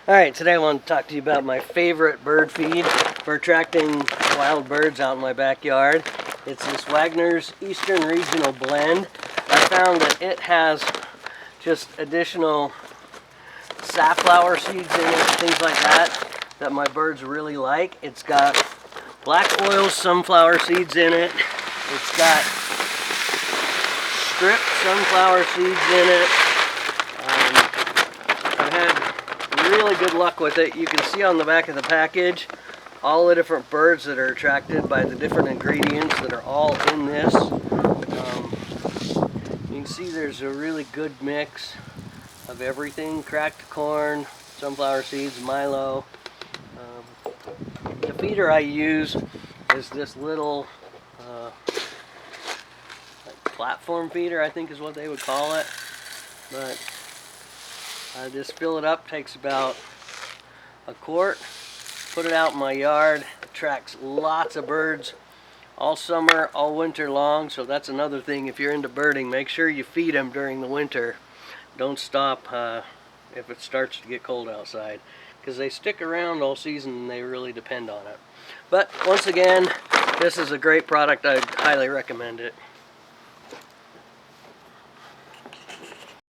Alright, today I want to talk to you about my favorite bird feed for attracting wild birds out in my backyard. It's this Wagner's Eastern Regional Blend. I found that it has just additional safflower seeds in it, things like that my birds really like. It's got black oil sunflower seeds in it. It's got stripped sunflower seeds in it. I've had really good luck with it. You can see on the back of the package all the different birds that are attracted by the different ingredients that are all in this. You can see there's a really good mix of everything: cracked corn, sunflower seeds, Milo. The feeder I use is this little like platform feeder, I think is what they would call it. But I just fill it up, takes about a quart, put it out in my yard, attracts lots of birds all summer, all winter long. So that's another thing, if you're into birding, make sure you feed them during the winter. Don't stop if it starts to get cold outside, because they stick around all season and they really depend on it. But once again, this is a great product. I highly recommend it.